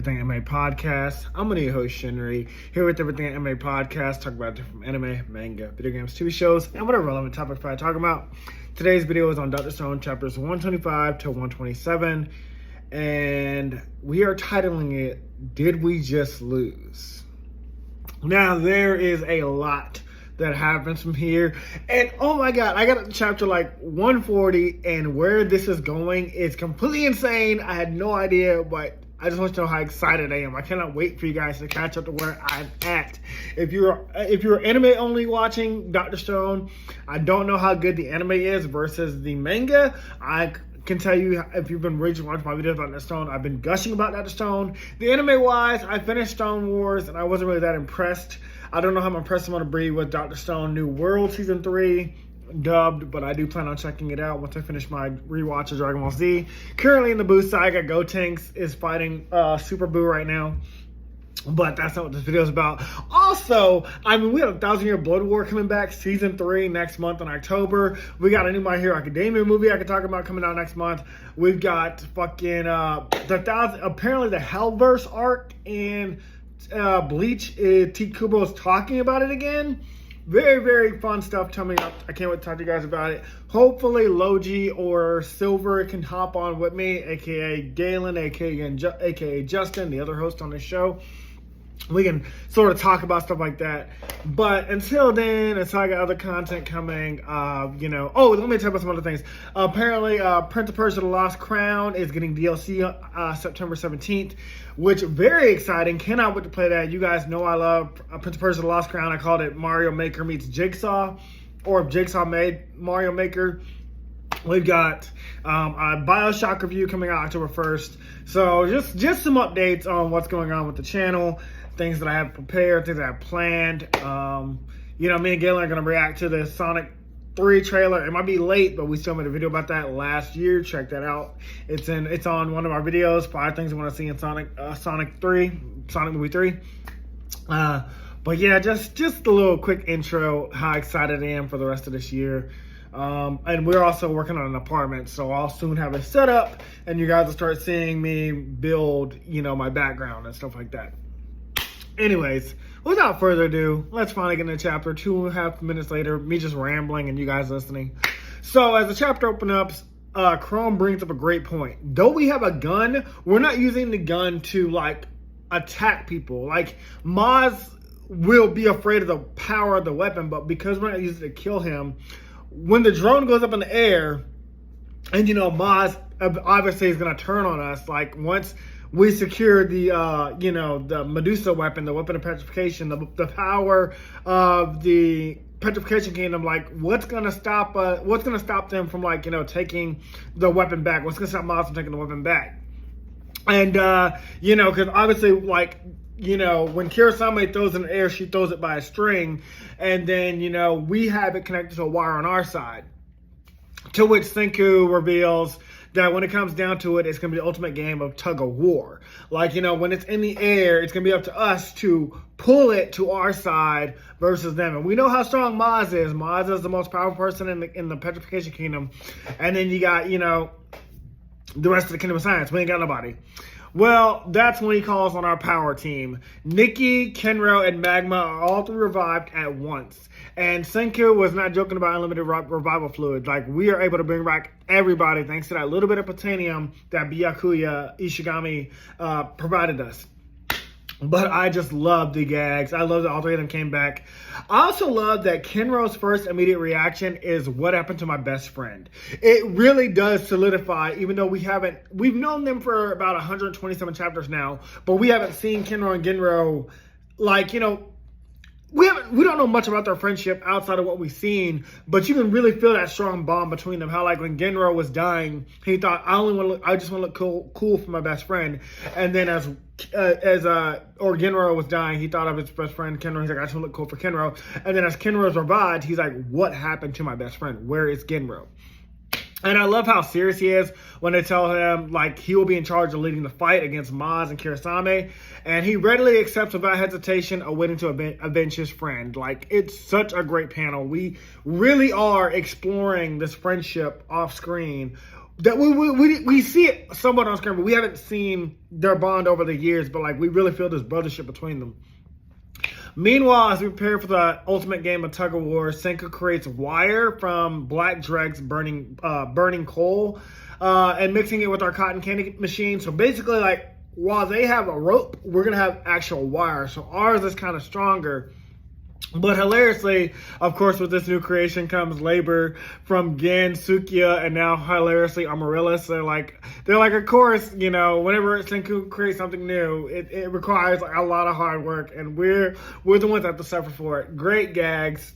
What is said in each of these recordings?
Everything Anime Podcast. I'm one of your host, Shinry, here with Everything Anime Podcast, talk about different anime, manga, video games, TV shows, and whatever relevant topics I talk about. Today's video is on Dr. Stone chapters 125 to 127, and we are titling it, Did We Just Lose? Now, there is a lot that happens from here, and oh my god, I got to chapter like 140, and where this is going is completely insane. I had no idea, but I just want you to know how excited I am. I cannot wait for you guys to catch up to where I'm at. If you're anime only watching Dr. Stone, I don't know how good the anime is versus the manga. I can tell you, if you've been watching my videos about Dr. Stone, I've been gushing about Dr. Stone. The anime wise, I finished Stone Wars and I wasn't really that impressed. I don't know how impressed I'm going to be with Dr. Stone New World Season 3 dubbed, but I do plan on checking it out once I finish my rewatch of Dragon Ball Z. Currently in the Boo saga, Gotenks is fighting Super Boo right now. But that's not what this video is about. Also, I mean, we have 1,000 Year Blood War coming back, Season 3 next month in October. We got a new My Hero Academia movie I can talk about coming out next month. We've got fucking apparently the Hellverse arc in Bleach. T. Kubo is talking about it again. Very, very fun stuff coming up. I can't wait to talk to you guys about it. Hopefully, Logi or Silver can hop on with me, aka Galen, aka Justin, the other host on the show. We can sort of talk about stuff like that. But until then, until I got other content coming, let me tell you about some other things. Apparently, Prince of Persia: The Lost Crown is getting DLC September 17th, which very exciting. Cannot wait to play that. You guys know I love Prince of Persia: The Lost Crown. I called it Mario Maker meets Jigsaw, or if Jigsaw made Mario Maker. We've got a BioShock review coming out October 1st. So just some updates on what's going on with the channel, things that I have prepared, things that I have planned. Me and Galen are going to react to the Sonic 3 trailer. It might be late, but we still made a video about that last year. Check that out. It's on one of our videos, 5 things I want to see in Sonic Movie 3. But yeah, just a little quick intro, how excited I am for the rest of this year. And we're also working on an apartment, so I'll soon have it set up, and you guys will start seeing me build, my background and stuff like that. Anyways, without further ado, let's finally get into the chapter. 2.5 minutes later, me just rambling and you guys listening. So as the chapter opens up, Chrome brings up a great point. Though we have a gun, we're not using the gun to attack people. Maz will be afraid of the power of the weapon, but because we're not using it to kill him, when the drone goes up in the air, and Maz obviously is going to turn on us. Once we secure the Medusa weapon, the weapon of petrification, the power of the petrification kingdom, what's going to stop them from taking the weapon back? What's going to stop Maz from taking the weapon back? And because obviously when Kirasame throws in the air, she throws it by a string, and then, we have it connected to a wire on our side. To which Senku reveals that when it comes down to it, it's going to be the ultimate game of tug of war. When it's in the air, it's going to be up to us to pull it to our side versus them. And we know how strong Maz is. Maz is the most powerful person in the Petrification Kingdom. And then you got, the rest of the Kingdom of Science. We ain't got nobody. Well, that's when he calls on our power team. Nikki, Kenro, and Magma are all 3 revived at once. And Senku was not joking about unlimited revival fluid. We are able to bring back everybody thanks to that little bit of plutonium that Byakuya Ishigami provided us. But I just love the gags. I love that all 3 of them came back. I also love that Kenro's first immediate reaction is, what happened to my best friend? It really does solidify, even though we've known them for about 127 chapters now, but we haven't seen Kenro and Genro, we don't know much about their friendship outside of what we've seen, but you can really feel that strong bond between them. How when Genro was dying, he thought, I just want to look cool for my best friend. And then as Genro was dying, he thought of his best friend Kenro. He's like, I just want to look cool for Kenro. And then as Kenro's revived, he's like, what happened to my best friend? Where is Genro? And I love how serious he is when they tell him, he will be in charge of leading the fight against Maz and Kirasame. And he readily accepts without hesitation, awaiting to avenge his friend. It's such a great panel. We really are exploring this friendship off screen that we see it somewhat on screen, but we haven't seen their bond over the years. But like we really feel this brothership between them. Meanwhile, as we prepare for the ultimate game of tug of war, Senku creates wire from black dregs burning coal and mixing it with our cotton candy machine. So basically, like while they have a rope, we're gonna have actual wire. So ours is kind of stronger. But hilariously, of course, with this new creation comes labor from Gen, Sukiya, and now hilariously Amaryllis. They're like, of course, you know, whenever Senku creates something new, it requires like, a lot of hard work, and we're the ones that have to suffer for it. Great gags.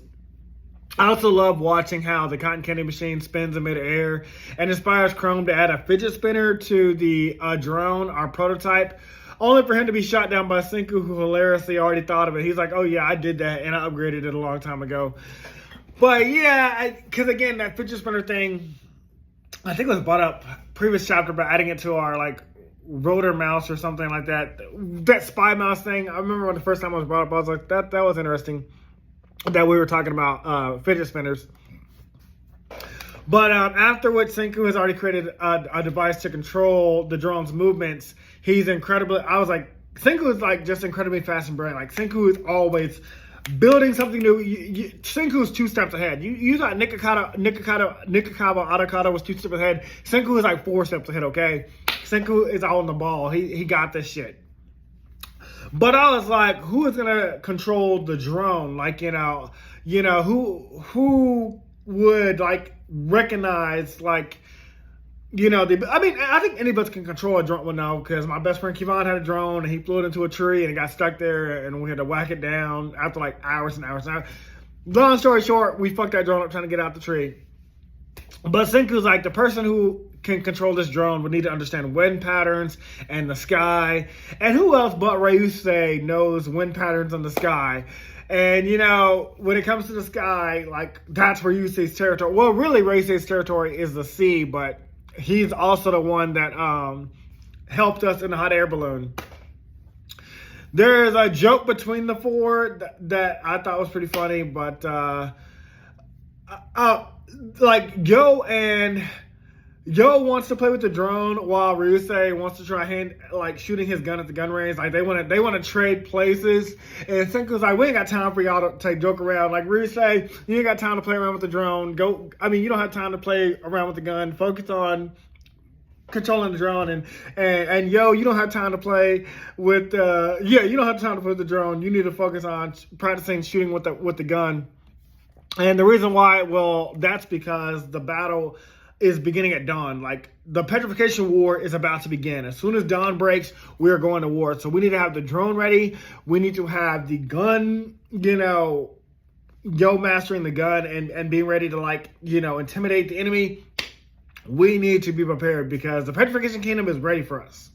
I also love watching how the cotton candy machine spins in midair and inspires Chrome to add a fidget spinner to the drone, our prototype. Only for him to be shot down by Senku, who hilariously already thought of it. He's like, oh yeah, I did that, and I upgraded it a long time ago. But yeah, because again, that fidget spinner thing, I think it was brought up previous chapter by adding it to our like rotor mouse or something like that. That spy mouse thing, I remember when the first time it was brought up, I was like, that was interesting that we were talking about fidget spinners. But afterwards, Senku has already created a device to control the drone's movements. He's incredibly, I was like, Senku is like just incredibly fast and brilliant. Like Senku is always building something new. Senku is 2 steps ahead. You thought Nikakawa Adakata was 2 steps ahead. Senku is like 4 steps ahead, okay? Senku is on the ball. He got this shit. But I was like, who is gonna control the drone? Like, you know, who would like recognize like, you know, I think any of us can control a drone. Well, no, because my best friend Kevon had a drone and he flew it into a tree and it got stuck there and we had to whack it down after like hours and hours and hours. Long story short, we fucked that drone up trying to get out the tree. But Senku's like, the person who can control this drone would need to understand wind patterns and the sky. And who else but Ryusei knows wind patterns in the sky? And, you know, when it comes to the sky, like, that's Ryusei's territory. Well, really, Ryusei's territory is the sea, but he's also the one that helped us in the hot air balloon. There's a joke between the 4 that I thought was pretty funny, but, like, Yo wants to play with the drone while Ryusei wants to try shooting his gun at the gun range. Like they want to trade places. And Senku's like, we ain't got time for y'all to joke around. Like Ryusei, you ain't got time to play around with the drone. You don't have time to play around with the gun. Focus on controlling the drone. And Yo, you don't have time to play with you don't have time to play with the drone. You need to focus on practicing shooting with the gun. And the reason why, well, that's because the battle is beginning at dawn. Like, the petrification war is about to begin. As soon as dawn breaks, we are going to war. So we need to have the drone ready. We need to have the gun, Yo mastering the gun and being ready to, like, intimidate the enemy. We need to be prepared because the petrification kingdom is ready for us.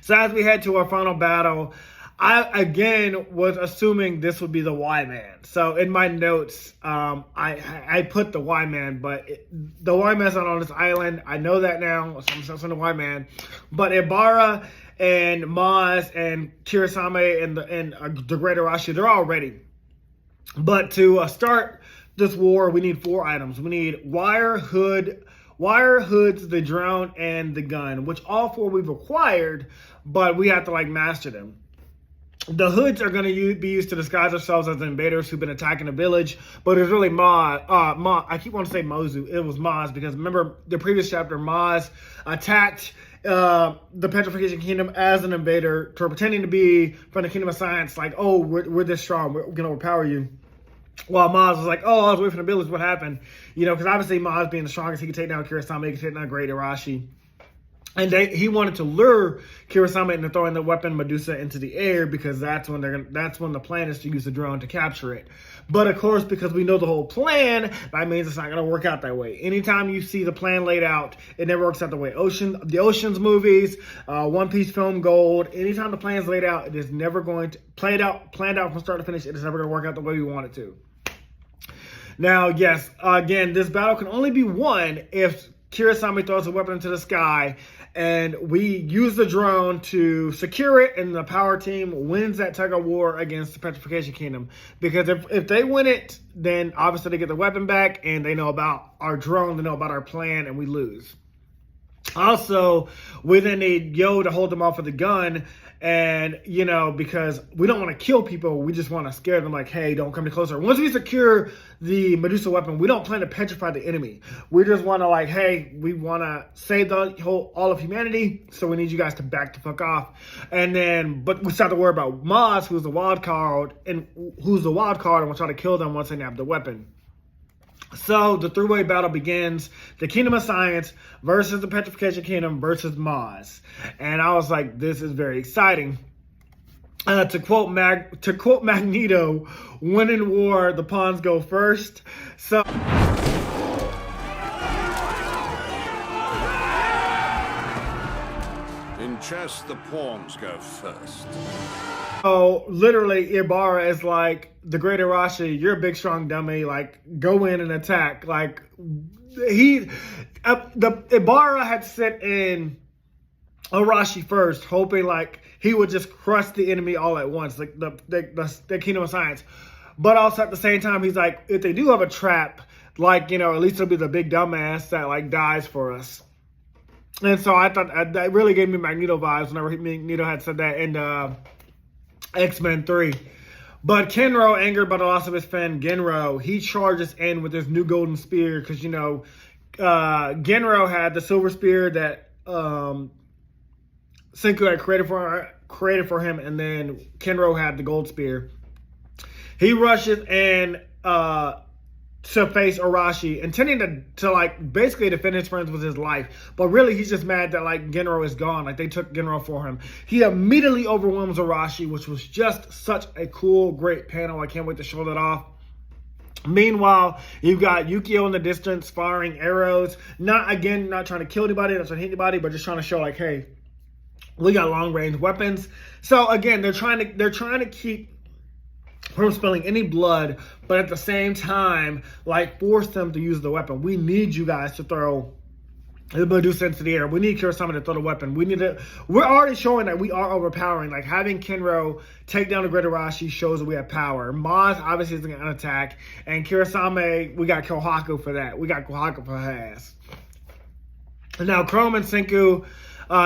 So as we head to our final battle, I, again, was assuming this would be the Y-Man. So in my notes, I put the Y-Man, but the Y-Man's not on this island. I know that now, so I'm saying the Y-Man. But Ibara and Maz and Kirasame and the Great Arashi, they're all ready. But to start this war, we need 4 items. We need wire, hoods, the drone, and the gun, which all 4 we've acquired, but we have to, like, master them. The hoods are going to be used to disguise ourselves as invaders who've been attacking the village, but it's really I keep wanting to say Mozu. It was Maz, because remember the previous chapter, Maz attacked the Petrification Kingdom as an invader, pretending to be from the Kingdom of Science, like, oh, we're this strong, we're going to overpower you. While Maz was like, oh, I was away from the village, what happened? Because obviously Maz being the strongest, he could take down Kirasame, he could take down Great Arashi. And he wanted to lure Kirasame into throwing the weapon Medusa into the air, because that's when the plan is to use the drone to capture it. But of course, because we know the whole plan, that means it's not going to work out that way. Anytime you see the plan laid out, it never works out the way. The Ocean's movies, One Piece film Gold, anytime the plan is laid out, it is never going to planned out from start to finish. It is never going to work out the way we want it to. Now, yes, again, this battle can only be won if Kirasame throws a weapon into the sky and we use the drone to secure it, and the power team wins that tug of war against the Petrification Kingdom. Because if they win it, then obviously they get the weapon back, and they know about our drone, they know about our plan, and we lose. Also, we then need Yo to hold them off with the gun, and, because we don't want to kill people, we just want to scare them, like, hey, don't come any closer. Once we secure the Medusa weapon, we don't plan to petrify the enemy. We just want to, like, hey, we want to save all of humanity, so we need you guys to back the fuck off. And then, but we start to worry about Maz, who's the wild card, and we'll try to kill them once they nab the weapon. So the three-way battle begins: the Kingdom of Science versus the Petrification Kingdom versus Maz. And I was like, this is very exciting. To quote Magneto, when in war, the pawns go first. So in chess, the pawns go first. So literally, Ibara is like, the great Arashi, you're a big strong dummy, like, go in and attack. Like, the Ibara had sent in Arashi first, hoping like he would just crush the enemy all at once, like the Kingdom of Science. But also at the same time, he's like, if they do have a trap, like, at least it'll be the big dumbass that like dies for us. And so I thought that really gave me Magneto vibes whenever Magneto had said that in X-Men 3. But Kenro, angered by the loss of his friend Genro, he charges in with his new golden spear, because Genro had the silver spear that Senku had created for him, and then Kenro had the gold spear. He rushes in to face Arashi, intending to like basically defend his friends with his life. But really, he's just mad that like Genro is gone. Like, they took Genro for him. He immediately overwhelms Arashi, which was just such a cool, great panel. I can't wait to show that off. Meanwhile, you've got Yukio in the distance firing arrows. Not trying to kill anybody, not trying to hit anybody, but just trying to show like, hey, we got long range weapons. So again, they're trying to keep from spilling any blood, but at the same time, like, force them to use the weapon. We need you guys to throw the Medusa into the air. We need Kurosama to throw the weapon. We're already showing that we are overpowering. Like, having Kenro take down the Great Arashi shows that we have power. Maz obviously is going to attack, and Kurosama, we got Kohaku for that. We got Kohaku for her ass. Now, Chrome and Senku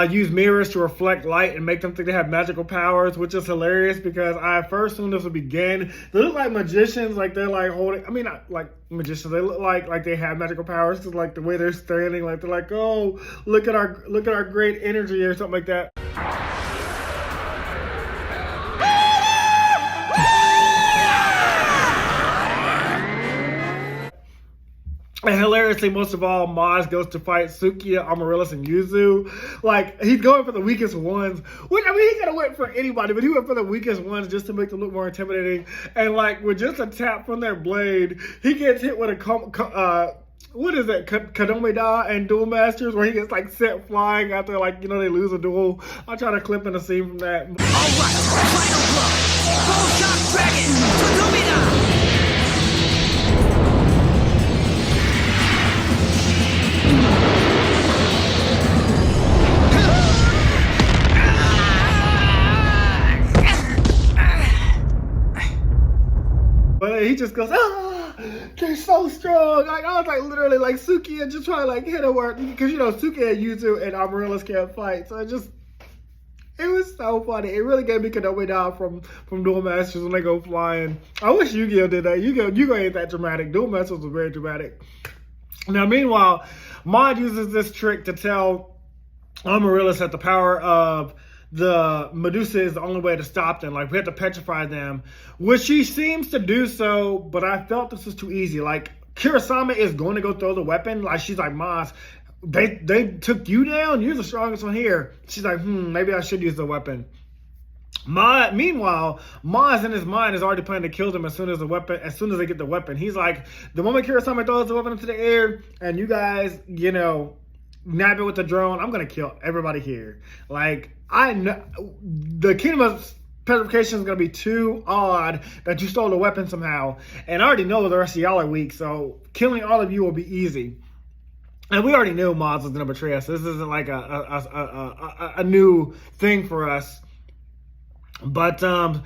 use mirrors to reflect light and make them think they have magical powers, which is hilarious because I first assumed this would begin. They look like magicians, like they're like holding, I mean, not like magicians, they look like they have magical powers, because like the way they're standing, like they're like, oh, look at our great energy or something like that. And hilariously, most of all, Maz goes to fight Sukiya, Amaryllis, and Yuzu. Like, he's going for the weakest ones. Which, I mean, he could have went for anybody, but he went for the weakest ones just to make them look more intimidating. And, like, with just a tap from their blade, he gets hit with a, what is it, Kadomida and Duel Masters, where he gets, like, sent flying after, like, they lose a duel. I'll try to clip in a scene from that. Alright, final blow. Full shock dragon, Kadomida! But he just goes, they're so strong. Like, I was like, literally, like, Sukiya just trying to like hit her, because Sukiya, Yuzu, and Amaryllis can't fight. So it was so funny. It really gave me Kadomida from Duel Masters when they go flying. I wish Yu-Gi-Oh did that. Yu-Gi-Oh ain't that dramatic. Duel Masters was very dramatic. Now, meanwhile, Mod uses this trick to tell Amaryllis that the power of the Medusa is the only way to stop them. Like, we have to petrify them, which she seems to do so, but I felt this was too easy. Like, Kurosama is going to go throw the weapon. Like, she's like, Maz, they took you down? You're the strongest one here. She's like, maybe I should use the weapon. Meanwhile, Maz in his mind is already planning to kill them as soon as they get the weapon. He's like, the moment Kurosama throws the weapon into the air, and you guys, nab it with the drone, I'm gonna kill everybody here. Like, I know the Kingdom of Petrification is gonna be too odd that you stole the weapon somehow, and I already know the rest of y'all are weak, so killing all of you will be easy. And we already knew Maz was going to betray us. This isn't like a new thing for us. But behind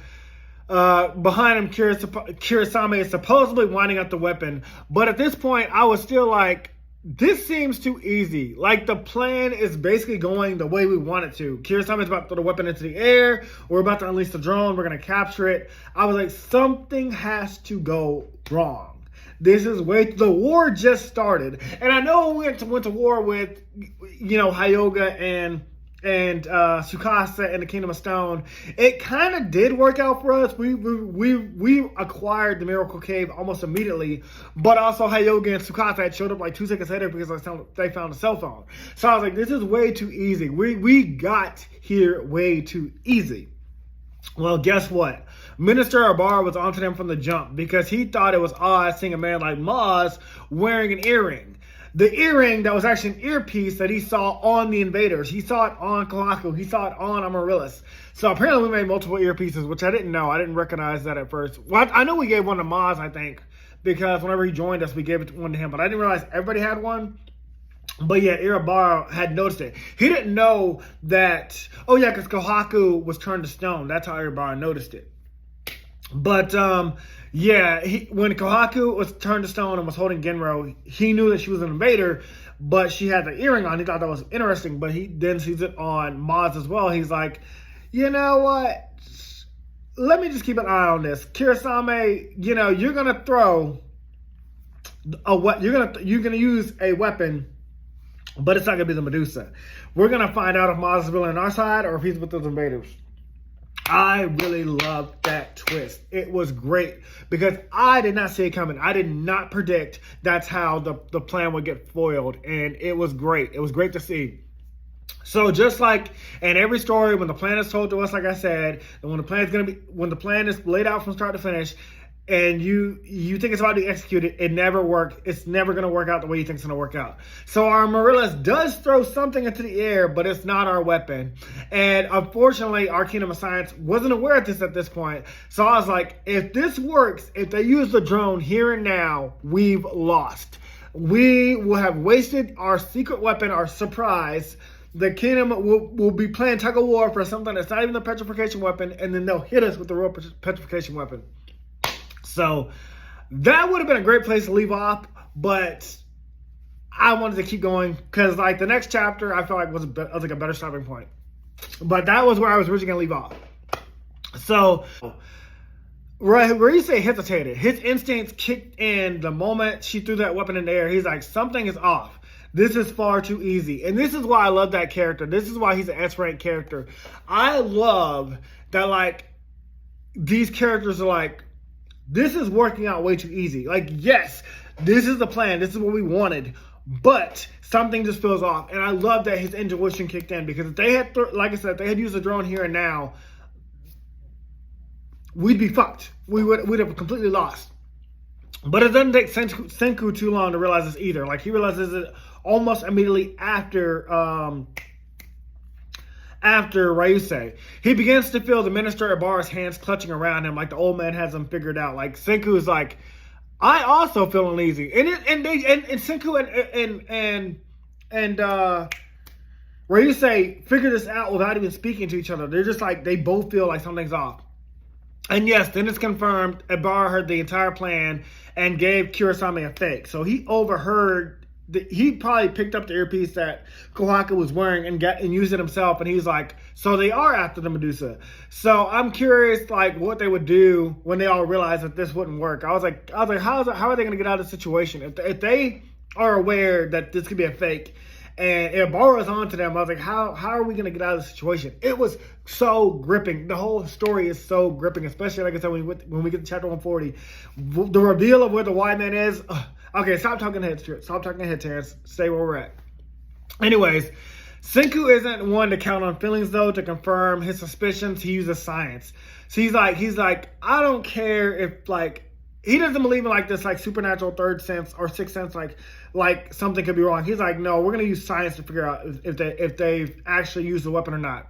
him, Kurosame is supposedly winding up the weapon. But at this point, I was still like, this seems too easy. Like, the plan is basically going the way we want it to. Kurosame is about to throw the weapon into the air. We're about to unleash the drone. We're going to capture it. I was like, something has to go wrong. This is the war just started. And I know we went to war with, Hyoga and Tsukasa and the Kingdom of Stone. It kind of did work out for us. We acquired the Miracle Cave almost immediately, but also Hyoga and Tsukasa had showed up like 2 seconds later because they found a cell phone. So I was like, this is way too easy. We got here way too easy. Well, guess what? Minister Ibara was onto them from the jump because he thought it was odd seeing a man like Maz wearing an earring. The earring that was actually an earpiece that he saw on the invaders. He saw it on Kohaku. He saw it on Amaryllis. So apparently we made multiple earpieces, which I didn't know. I didn't recognize that at first. Well, I know we gave one to Maz, I think, because whenever he joined us, we gave one to him. But I didn't realize everybody had one. But yeah, Ibara had noticed it. He didn't know that, because Kohaku was turned to stone. That's how Ibara noticed it. But, when Kohaku was turned to stone and was holding Genro, he knew that she was an invader, but she had the earring on. He thought that was interesting, but he then sees it on Maz as well. He's like, you know what? Let me just keep an eye on this. Kurosame, you're going to throw you're gonna use a weapon, but it's not going to be the Medusa. We're going to find out if Maz is really on our side or if he's with those invaders. I really loved that twist. It was great because I did not see it coming. I did not predict that's how the plan would get foiled, and it was great. It was great to see. So just like in every story, when the plan is told to us, like I said, and when the plan is laid out from start to finish, and you think it's about to be executed, it never works. It's never going to work out the way you think it's going to work out. So our Amaryllis does throw something into the air, but it's not our weapon. And unfortunately, our Kingdom of Science wasn't aware of this at this point. So I was like, if this works, if they use the drone here and now, we've lost. We will have wasted our secret weapon, our surprise. The kingdom will be playing tug of war for something that's not even the petrification weapon, and then they'll hit us with the real petrification weapon. So that would have been a great place to leave off, but I wanted to keep going because like the next chapter I felt like was like a better stopping point. But that was where I was originally going to leave off. So where you say hesitated, his instincts kicked in the moment she threw that weapon in the air. He's like, something is off. This is far too easy. And this is why I love that character. This is why he's an S-rank character. I love that like these characters are like, this is working out way too easy. Like, yes, this is the plan. This is what we wanted. But something just feels off. And I love that his intuition kicked in. Because if they had, like I said, if they had used the drone here and now, we'd be fucked. We'd have completely lost. But it doesn't take Senku too long to realize this either. Like, he realizes it almost immediately after Ryusei. He begins to feel the Minister Ibara's hands clutching around him like the old man has him figured out. Like, Senku is like, I also feel uneasy. And Senku and Ryusei figure this out without even speaking to each other. They're just like, they both feel like something's off. And yes, then it's confirmed Ibara heard the entire plan and gave Kurosame a fake. So he overheard. He probably picked up the earpiece that Kohaku was wearing and used it himself. And he's like, so they are after the Medusa. So I'm curious, like, what they would do when they all realize that this wouldn't work. I was like, how are they going to get out of the situation? If they are aware that this could be a fake and Ibara is onto them, I was like, how are we going to get out of the situation? It was so gripping. The whole story is so gripping, especially, like I said, when we get to chapter 140. The reveal of where the white man is. Okay, stop talking ahead, Terrence. Stay where we're at. Anyways, Senku isn't one to count on feelings, though, to confirm his suspicions. He uses science. So he's like, I don't care if, like, he doesn't believe in, like, this, like, supernatural third sense or sixth sense, like something could be wrong. He's like, no, we're going to use science to figure out if they've actually used the weapon or not.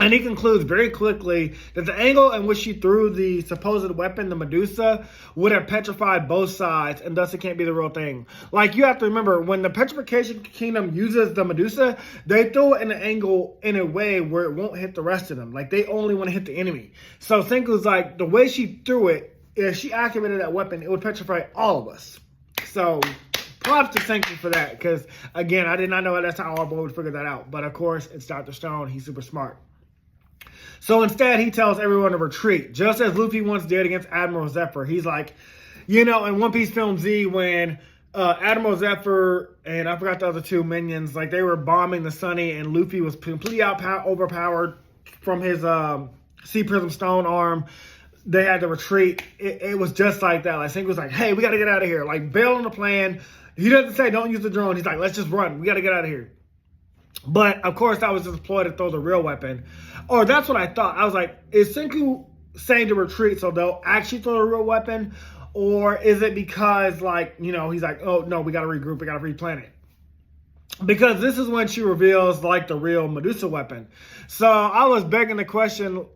And he concludes very quickly that the angle in which she threw the supposed weapon, the Medusa, would have petrified both sides, and thus it can't be the real thing. Like, you have to remember, when the Petrification Kingdom uses the Medusa, they throw it in an angle in a way where it won't hit the rest of them. Like, they only want to hit the enemy. So Senku's like, the way she threw it, if she activated that weapon, it would petrify all of us. So props to Senku for that, because, again, I did not know that's how our boy would figure that out. But, of course, it's Dr. Stone. He's super smart. So instead, he tells everyone to retreat, just as Luffy once did against Admiral Zephyr. He's like, you know, in One Piece Film Z, when Admiral Zephyr and I forgot the other two minions, like they were bombing the Sunny, and Luffy was completely overpowered from his Sea Prism Stone arm. They had to retreat. It was just like that. Like, Senku was like, hey, we got to get out of here. Like, bail on the plan. He doesn't say don't use the drone. He's like, let's just run. We got to get out of here. But, of course, that was just a ploy to throw the real weapon. Or that's what I thought. I was like, is Senku saying to retreat so they'll actually throw the real weapon? Or is it because, like, you know, he's like, oh, no, we got to regroup. We got to replan it. Because this is when she reveals, like, the real Medusa weapon. So I was begging the question,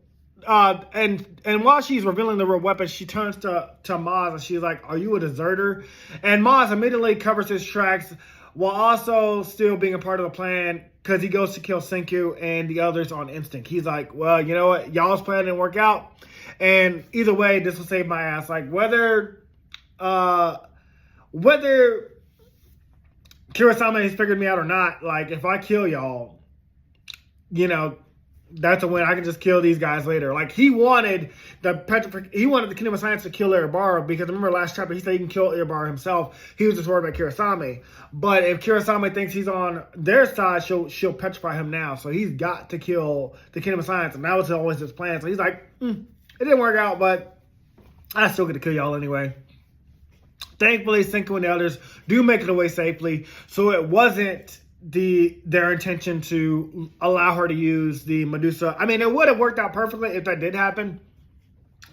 and while she's revealing the real weapon, she turns to Maz and she's like, are you a deserter? And Maz immediately covers his tracks while also still being a part of the plan, because he goes to kill Senku and the others on instinct. He's like, well, you know what? Y'all's plan didn't work out. And either way, this will save my ass. Like, whether Kurosama has figured me out or not, like, if I kill y'all, you know, that's a win. I can just kill these guys later. Like, he wanted the Kingdom of Science to kill Ibara, because remember last chapter he said he can kill Ibara himself. He was just worried about Kurosama. But if Kurosama thinks he's on their side, she'll petrify him now. So he's got to kill the Kingdom of Science, and that was always his plan. So he's like, it didn't work out, but I still get to kill y'all anyway. Thankfully, Senku and the others do make it away safely. So it wasn't their intention to allow her to use the Medusa. I mean, it would have worked out perfectly if that did happen,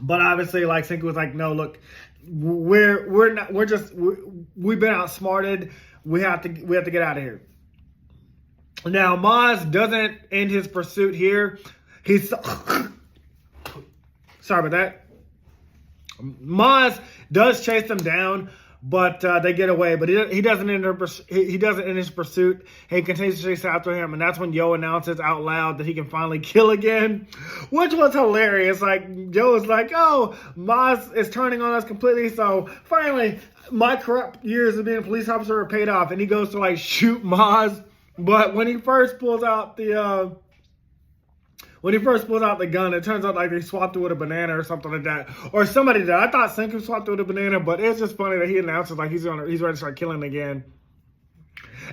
but obviously, like, Senku was like, no, look, we've been outsmarted. We have to get out of here. Now, Maz doesn't end his pursuit here. He's sorry about that. Maz does chase them down, but they get away. But he doesn't end his pursuit. He continues to chase after him, and that's when Yo announces out loud that he can finally kill again, which was hilarious. Like, Yo is like, "Oh, Maz is turning on us completely." So finally, my corrupt years of being a police officer are paid off, and he goes to like shoot Maz. But when he first pulls out the gun, it turns out like they swapped it with a banana or something like that. Or somebody did. I thought Senku swapped it with a banana, but it's just funny that he announces like he's ready to start killing again.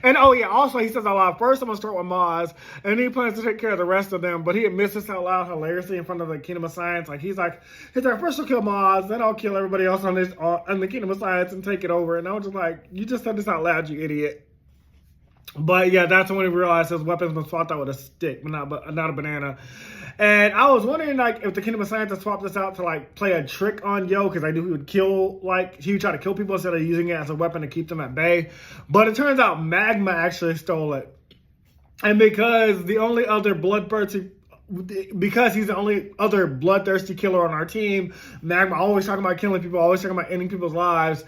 And oh yeah, also he says out loud, first I'm going to start with Maz, and he plans to take care of the rest of them, but he admits this out loud hilariously in front of the Kingdom of Science. Like he's like, first I'll kill Maz, then I'll kill everybody else on the Kingdom of Science and take it over. And I was just like, you just said this out loud, you idiot. But yeah, that's when he realized his weapons was swapped out with a stick, but not a banana. And I was wondering, like, if the Kingdom of Science had swapped this out to like play a trick on Yo, because I knew he would try to kill people instead of using it as a weapon to keep them at bay. But it turns out Magma actually stole it, and because he's the only other bloodthirsty killer on our team, Magma always talking about killing people, always talking about ending people's lives.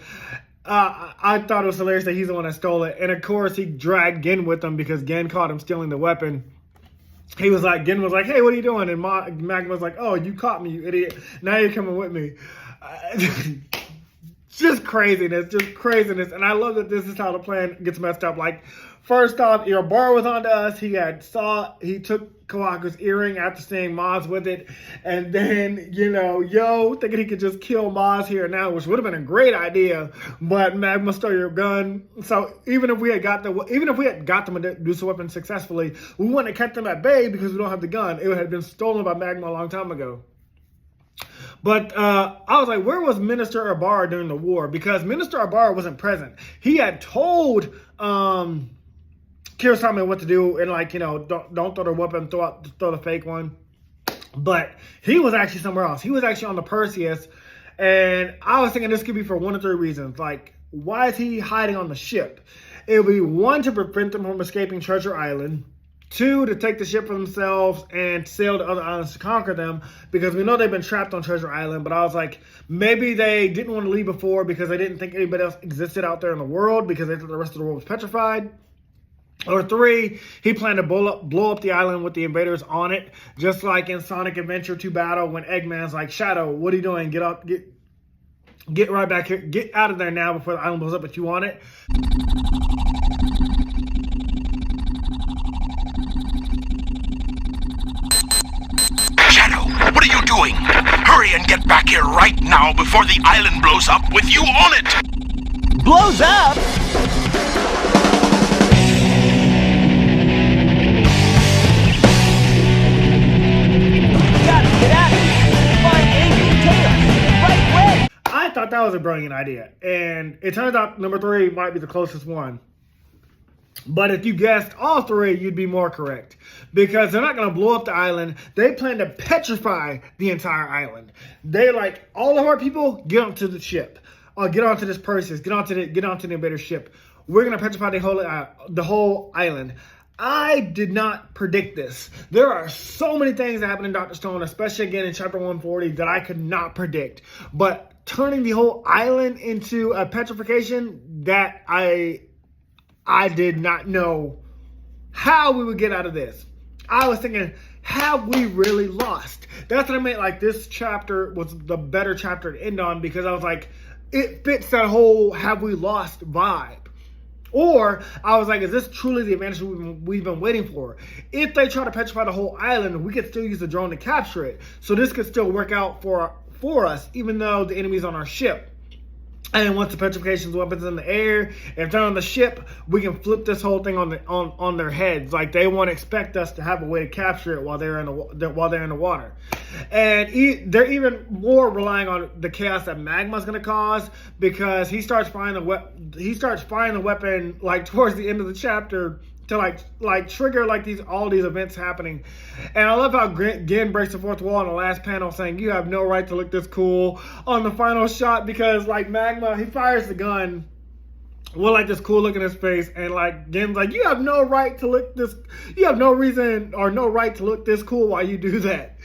I thought it was hilarious that he's the one that stole it. And of course, he dragged Gen with him because Gen caught him stealing the weapon. Gen was like, hey, what are you doing? And Magma was like, oh, you caught me, you idiot. Now you're coming with me. Just craziness. And I love that this is how the plan gets messed up. Like, first off, Ibara was onto us. He took Kawaku's earring after seeing Maz with it. And then, Yo thinking he could just kill Maz here now, which would have been a great idea. But Magma stole your gun. So even if we had got the Medusa weapon successfully, we wouldn't have kept them at bay because we don't have the gun. It would have been stolen by Magma a long time ago. But I was like, where was Minister Ibara during the war? Because Minister Ibara wasn't present. He had told Kurosama what to do, and don't throw the weapon, throw the fake one. But he was actually somewhere else. He was actually on the Perseus, and I was thinking this could be for one of three reasons. Like, why is he hiding on the ship? It would be one, to prevent them from escaping Treasure Island. 2, to take the ship for themselves and sail to other islands to conquer them, because we know they've been trapped on Treasure Island. But I was like, maybe they didn't want to leave before because they didn't think anybody else existed out there in the world, because they thought the rest of the world was petrified. Or 3, he planned to blow up the island with the invaders on it, just like in Sonic Adventure 2 Battle when Eggman's like, Shadow, what are you doing? Get right back here. Get out of there now before the island blows up, but you want it. Shadow, what are you doing? Hurry and get back here right now before the island blows up with you on it! Blows up? Gotta get out of here. Find Amy and take us right away. I thought that was a brilliant idea, and it turns out number 3 might be the closest one. But if you guessed all 3, you'd be more correct, because they're not going to blow up the island. They plan to petrify the entire island. They like, all of our people, get onto the ship, or get onto this Perseus, get onto the invader ship. We're going to petrify the whole island. I did not predict this. There are so many things that happen in Dr. Stone, especially again in chapter 140, that I could not predict. But turning the whole island into a petrification, that I did not know how we would get out of this. I was thinking, have we really lost? That's what I meant. Like, this chapter was the better chapter to end on, because I was like, it fits that whole have we lost vibe. Or I was like, is this truly the advantage we've been waiting for? If they try to petrify the whole island, we could still use the drone to capture it. So this could still work out for us, even though the enemy's on our ship. And once the petrification weapons in the air, if they're on the ship, we can flip this whole thing on their heads. Like, they won't expect us to have a way to capture it while they're in the water. And they're even more relying on the chaos that Magma's going to cause, because he starts firing the weapon like towards the end of the chapter to like trigger like all these events happening. And I love how Gen breaks the fourth wall in the last panel, saying you have no right to look this cool on the final shot, because like Magma, he fires the gun with like this cool look in his face, and like Gen's like, you have no right to look this, you have no reason or no right to look this cool while you do that.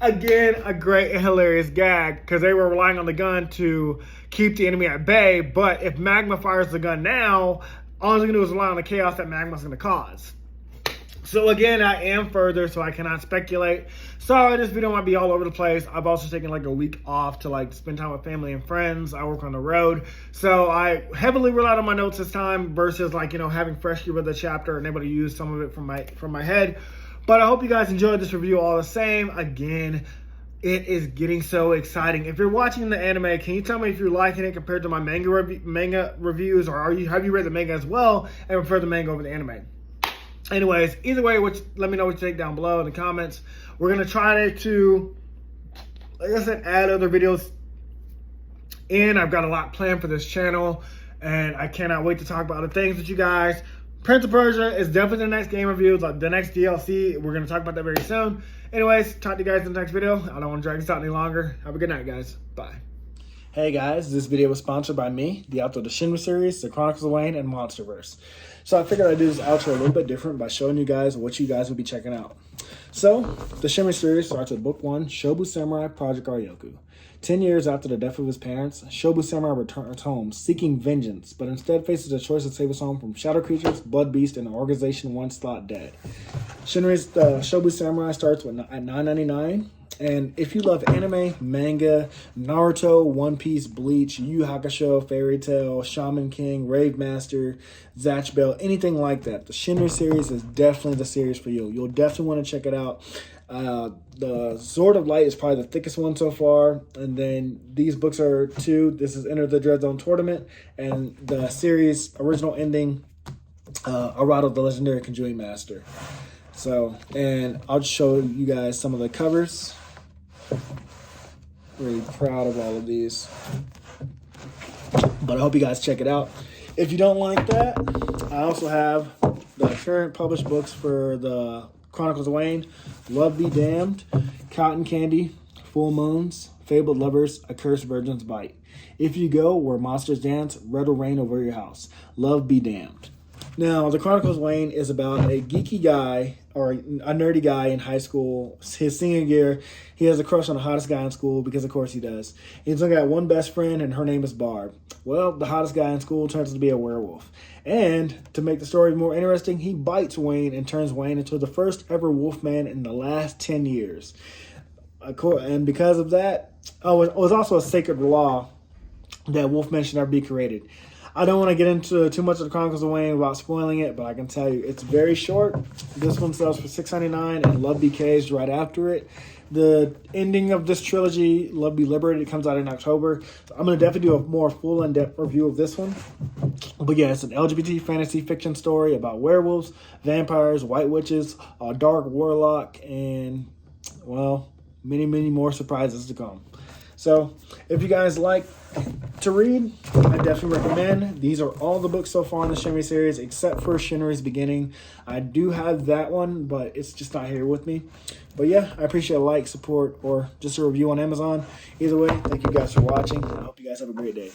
Again, a great and hilarious gag, because they were relying on the gun to keep the enemy at bay. But if Magma fires the gun now, all they're going to do is rely on the chaos that Magma's going to cause. So again, I am further, so I cannot speculate. Sorry, this video might be all over the place. I've also taken like a week off to like spend time with family and friends. I work on the road, so I heavily relied on my notes this time versus like, you know, having freshly read the chapter and able to use some of it from my head. But I hope you guys enjoyed this review all the same. Again, it is getting so exciting. If you're watching the anime, can you tell me if you're liking it compared to my manga reviews, or have you read the manga as well and prefer the manga over the anime? Anyways, either way, let me know what you think down below in the comments. We're gonna try to, like I said, add other videos in. I've got a lot planned for this channel, and I cannot wait to talk about other things with you guys. Prince of Persia is definitely the next game review, like the next DLC. We're going to talk about that very soon. Anyways, talk to you guys in the next video. I don't want to drag this out any longer. Have a good night, guys. Bye. Hey, guys. This video was sponsored by me, the author of the Shinry series, the Chronicles of Wayne, and Monsterverse. So I figured I'd do this outro a little bit different by showing you guys what you guys would be checking out. So, the Shinry series starts with Book 1, Shobu Samurai Project Aryoku. 10 years after the death of his parents, Shobu Samurai returns home, seeking vengeance, but instead faces a choice to save his home from shadow creatures, blood beasts, and an organization once thought dead. Shinry's Shobu Samurai starts at $9.99, and if you love anime, manga, Naruto, One Piece, Bleach, Yu Yu Hakusho, Fairy Tail, Shaman King, Rave Master, Zatch Bell, anything like that, the Shinry series is definitely the series for you. You'll definitely want to check it out. The Sword of Light is probably the thickest one so far, and then these books are 2. This is Enter the Dread Zone Tournament, and the series original ending, Arado the Legendary Conjuring Master. So, and I'll just show you guys some of the covers. Really proud of all of these, but I hope you guys check it out. If you don't like that, I also have the current published books for the Chronicles of Wayne, Love Be Damned, Cotton Candy, Full Moons, Fabled Lovers, A Cursed Virgin's Bite. If You Go Where Monsters Dance, Red will Reign Over Your House. Love Be Damned. Now, the Chronicles of Wayne is about a geeky guy or a nerdy guy in high school. His senior year, he has a crush on the hottest guy in school because, of course, he does. He's only got one best friend, and her name is Barb. Well, the hottest guy in school turns out to be a werewolf. And to make the story more interesting, he bites Wayne and turns Wayne into the first ever wolfman in the last 10 years. And because of that, it was also a sacred law that wolfmen should never be created. I don't want to get into too much of the Chronicles of Wayne without spoiling it, but I can tell you it's very short. This one sells for $6.99, and Love BK's right after it. The ending of this trilogy, Love Be Liberated, comes out in October. So I'm going to definitely do a more full in-depth review of this one. But yeah, it's an LGBT fantasy fiction story about werewolves, vampires, white witches, a dark warlock, and, well, many, many more surprises to come. So if you guys like to read, I definitely recommend. These are all the books so far in the Shinry series, except for Shinry's Beginning. I do have that one, but it's just not here with me. But yeah, I appreciate a like, support, or just a review on Amazon. Either way, thank you guys for watching. I hope you guys have a great day.